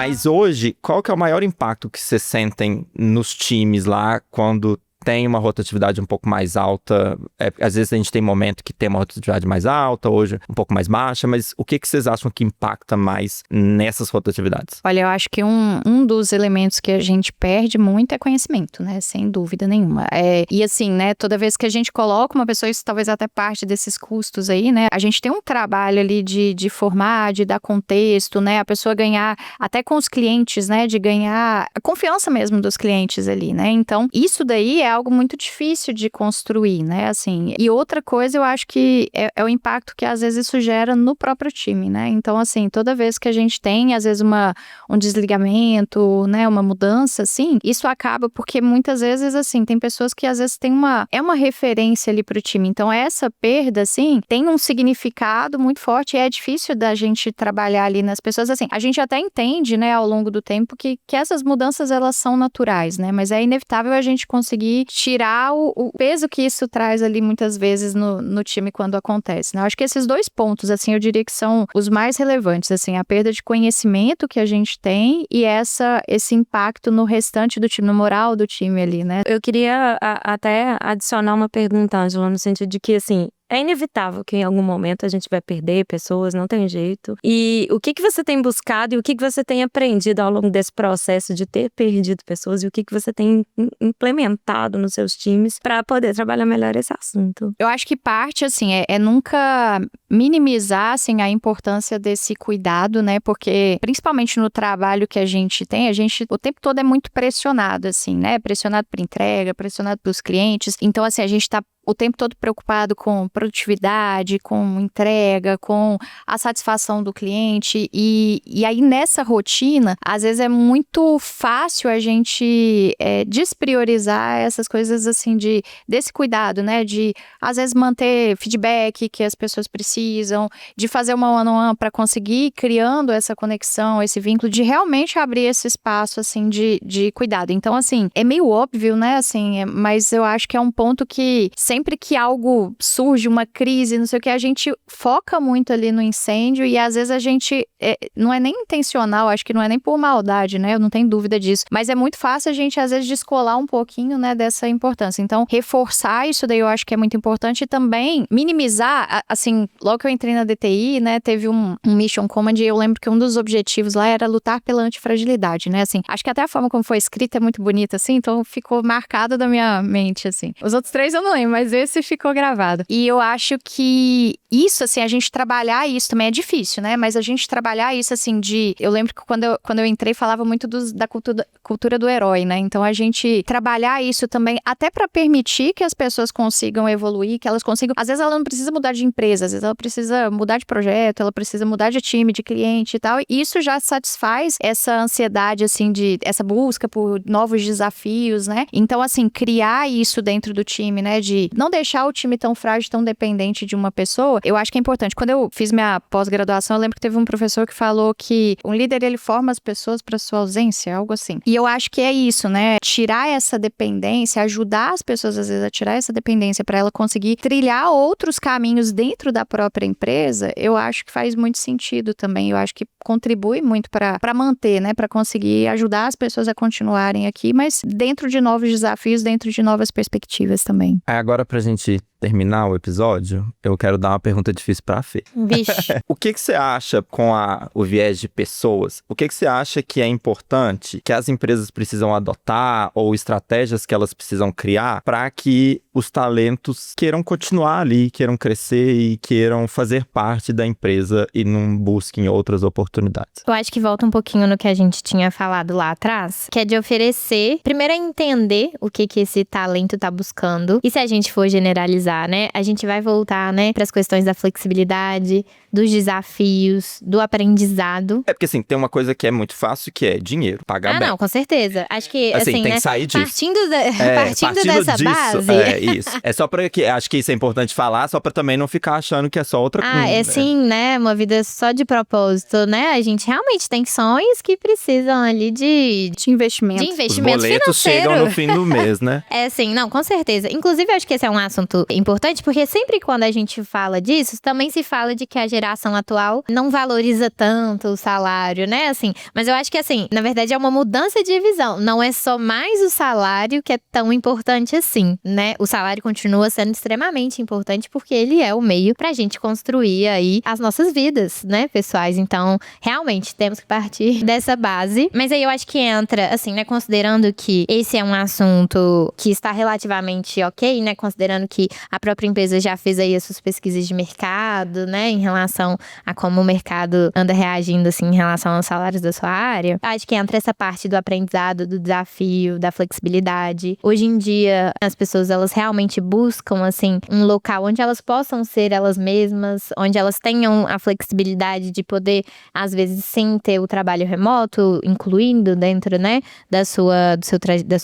Mas hoje, qual que é o maior impacto que vocês sentem nos times lá quando tem uma rotatividade um pouco mais alta? Às vezes a gente tem momento que tem uma rotatividade mais alta, hoje um pouco mais baixa, mas o que vocês acham que impacta mais nessas rotatividades? Olha, eu acho que um dos elementos que a gente perde muito é conhecimento, né? Sem dúvida nenhuma. E assim, né? Toda vez que a gente coloca uma pessoa, isso talvez até parte desses custos aí, né? A gente tem um trabalho ali de formar, de dar contexto, né? A pessoa ganhar, até com os clientes, né? De ganhar a confiança mesmo dos clientes ali, né? Então, isso daí é algo muito difícil de construir, né, assim. E outra coisa, eu acho que é o impacto que às vezes isso gera no próprio time, né. Então, assim, toda vez que a gente tem, às vezes, um desligamento, né, uma mudança, assim, isso acaba porque muitas vezes, assim, tem pessoas que às vezes tem uma referência ali pro time. Então, essa perda, assim, tem um significado muito forte e é difícil da gente trabalhar ali nas pessoas, assim. A gente até entende, né, ao longo do tempo que essas mudanças, elas são naturais, né, mas é inevitável a gente conseguir tirar o peso que isso traz ali muitas vezes no time quando acontece, né? Eu acho que esses dois pontos, assim, eu diria que são os mais relevantes, assim, a perda de conhecimento que a gente tem e esse impacto no restante do time, no moral do time ali, né? Eu queria até adicionar uma pergunta, Ângela, no sentido de que, assim, é inevitável que em algum momento a gente vai perder pessoas, não tem jeito. E o que você tem buscado e o que você tem aprendido ao longo desse processo de ter perdido pessoas e o que você tem implementado nos seus times para poder trabalhar melhor esse assunto? Eu acho que parte, assim, é nunca minimizar, assim, a importância desse cuidado, né? Porque, principalmente no trabalho que a gente tem, a gente o tempo todo é muito pressionado, assim, né? Pressionado por entrega, pressionado pelos clientes. Então, assim, a gente tá o tempo todo preocupado com produtividade, com entrega, com a satisfação do cliente e aí nessa rotina, às vezes é muito fácil a gente despriorizar essas coisas assim desse cuidado, né, de às vezes manter feedback que as pessoas precisam, de fazer uma one-on-one para conseguir ir criando essa conexão, esse vínculo, de realmente abrir esse espaço assim de cuidado. Então assim, é meio óbvio, né, assim, mas eu acho que é um ponto que sempre que algo surge, uma crise, não sei o que, a gente foca muito ali no incêndio e às vezes a gente, não é nem intencional, acho que não é nem por maldade, né, eu não tenho dúvida disso, mas é muito fácil a gente às vezes descolar um pouquinho, né, dessa importância. Então, reforçar isso daí eu acho que é muito importante e também minimizar, assim, logo que eu entrei na DTI, né, teve um Mission Command e eu lembro que um dos objetivos lá era lutar pela antifragilidade, né, assim, acho que até a forma como foi escrita é muito bonita, assim, então ficou marcado da minha mente, assim. Os outros três eu não lembro, mas esse ficou gravado. E eu acho que isso, assim, a gente trabalhar isso também é difícil, né? Mas a gente trabalhar isso, assim, eu lembro que quando eu entrei, falava muito da cultura do herói, né? Então, a gente trabalhar isso também, até para permitir que as pessoas consigam evoluir, que elas consigam... Às vezes, ela não precisa mudar de empresa, às vezes ela precisa mudar de projeto, ela precisa mudar de time, de cliente e tal. E isso já satisfaz essa ansiedade, assim, essa busca por novos desafios, né? Então, assim, criar isso dentro do time, né? De não deixar o time tão frágil, tão dependente de uma pessoa, eu acho que é importante. Quando eu fiz minha pós-graduação, eu lembro que teve um professor que falou que um líder, ele forma as pessoas para sua ausência, algo assim. E eu acho que é isso, né? Tirar essa dependência, ajudar as pessoas, às vezes, a tirar essa dependência para ela conseguir trilhar outros caminhos dentro da própria empresa, eu acho que faz muito sentido também. Eu acho que contribui muito para manter, né? Para conseguir ajudar as pessoas a continuarem aqui, mas dentro de novos desafios, dentro de novas perspectivas também. Agora, pra gente terminar o episódio, eu quero dar uma pergunta difícil pra Fê. Vixe. O que você acha com o viés de pessoas? O que você acha que é importante, que as empresas precisam adotar ou estratégias que elas precisam criar para que os talentos queiram continuar ali, queiram crescer e queiram fazer parte da empresa e não busquem outras oportunidades? Eu acho que volta um pouquinho no que a gente tinha falado lá atrás, que é de oferecer, primeiro é entender o que esse talento tá buscando. E se a gente for generalizar, né, a gente vai voltar, né, para as questões da flexibilidade, dos desafios, do aprendizado. É porque, assim, tem uma coisa que é muito fácil, que é dinheiro, pagar bem. Não, com certeza. Acho que, assim, assim, tem né, que sair disso. partindo dessa disso, base... isso. É só pra que... Acho que isso é importante falar, só pra também não ficar achando que é só outra coisa. Sim, né, uma vida só de propósito, né? A gente realmente tem sonhos que precisam ali de investimento. De investimento Os boletos financeiro. chegam no fim do mês, né? Sim, não, com certeza. Inclusive, eu acho que esse é um assunto importante, porque sempre quando a gente fala disso, também se fala de que a geração geração atual não valoriza tanto o salário, né? Assim, mas eu acho que, assim, na verdade é uma mudança de visão. Não é só mais o salário que é tão importante assim, né? O salário continua sendo extremamente importante porque ele é o meio pra gente construir aí as nossas vidas, né, pessoais? Então, realmente, temos que partir dessa base. Mas aí eu acho que entra, assim, né, considerando que esse é um assunto que está relativamente ok, né, considerando que a própria empresa já fez aí as suas pesquisas de mercado, né, em relação a como o mercado anda reagindo, assim, em relação aos salários da sua área. Acho que entra essa parte do aprendizado, do desafio, da flexibilidade. Hoje em dia, as pessoas, elas realmente buscam, assim, um local onde elas possam ser elas mesmas, onde elas tenham a flexibilidade de poder, às vezes, sim, ter o trabalho remoto, incluindo dentro, né, da sua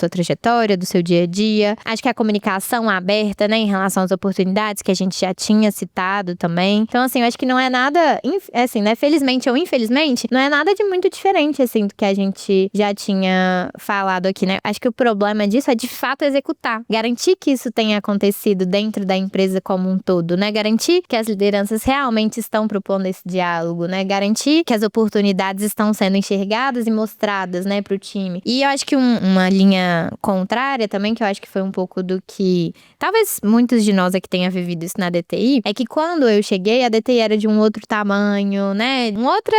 trajetória, do seu dia a dia. Acho que a comunicação aberta, né, em relação às oportunidades que a gente já tinha citado também. Então, assim, eu acho que não é nada, assim, né, felizmente ou infelizmente, não é nada de muito diferente, assim, do que a gente já tinha falado aqui, né. Acho que o problema disso é, de fato, executar. Garantir que isso tenha acontecido dentro da empresa como um todo, né. Garantir que as lideranças realmente estão propondo esse diálogo, né. Garantir que as oportunidades estão sendo enxergadas e mostradas, né, pro time. E eu acho que uma linha contrária também, que eu acho que foi um pouco do que talvez muitos de nós aqui tenham vivido isso na DTI, é que quando eu cheguei, a DTI era de um outro tamanho, né?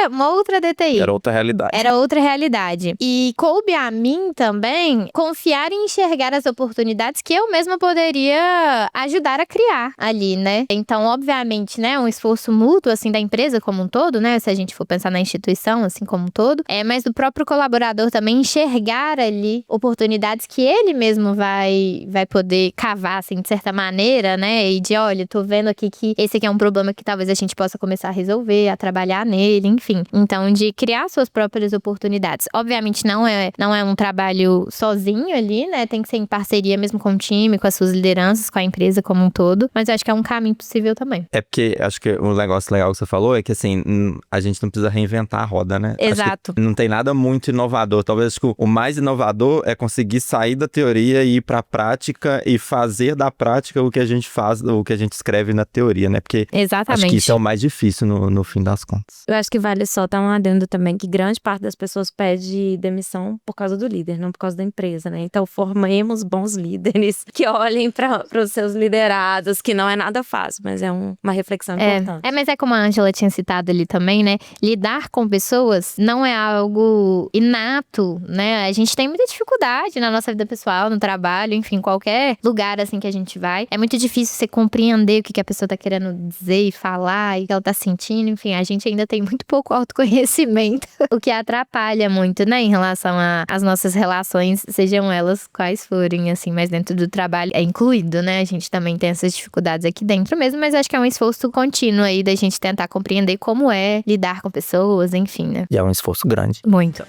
Uma outra DTI. Era outra realidade. Era outra realidade. E coube a mim também confiar e enxergar as oportunidades que eu mesma poderia ajudar a criar ali, né? Então, obviamente, né, um esforço mútuo, assim, da empresa como um todo, né? Se a gente for pensar na instituição, assim, como um todo. Mas do próprio colaborador também enxergar ali oportunidades que ele mesmo vai poder cavar, assim, de certa maneira, né? E de, olha, tô vendo aqui que esse aqui é um problema que talvez a gente possa começar a resolver, a trabalhar nele, enfim. Então, de criar suas próprias oportunidades. Obviamente, não é um trabalho sozinho ali, né? Tem que ser em parceria mesmo com o time, com as suas lideranças, com a empresa como um todo. Mas eu acho que é um caminho possível também. É porque acho que o negócio legal que você falou é que, assim, a gente não precisa reinventar a roda, né? Exato. Não tem nada muito inovador. Talvez acho que o mais inovador é conseguir sair da teoria e ir pra prática e fazer da prática o que a gente faz, o que a gente escreve na teoria, né? Porque Exatamente. acho que isso é o mais difícil no fim das contas. Eu acho que vale só dar um adendo também, que grande parte das pessoas pede demissão por causa do líder, não por causa da empresa, né? Então, formemos bons líderes que olhem para os seus liderados, que não é nada fácil, mas é uma reflexão importante. Mas é como a Ângela tinha citado ali também, né? Lidar com pessoas não é algo inato, né? A gente tem muita dificuldade na nossa vida pessoal, no trabalho, enfim, qualquer lugar assim que a gente vai. É muito difícil você compreender o que a pessoa tá querendo dizer e falar, e o que ela tá sentindo, enfim, a gente ainda tem muito pouco autoconhecimento, o que atrapalha muito, né, em relação às nossas relações, sejam elas quais forem, assim, mas dentro do trabalho é incluído, né? A gente também tem essas dificuldades aqui dentro mesmo, mas acho que é um esforço contínuo aí da gente tentar compreender como é lidar com pessoas, enfim, né? E é um esforço grande. Muito.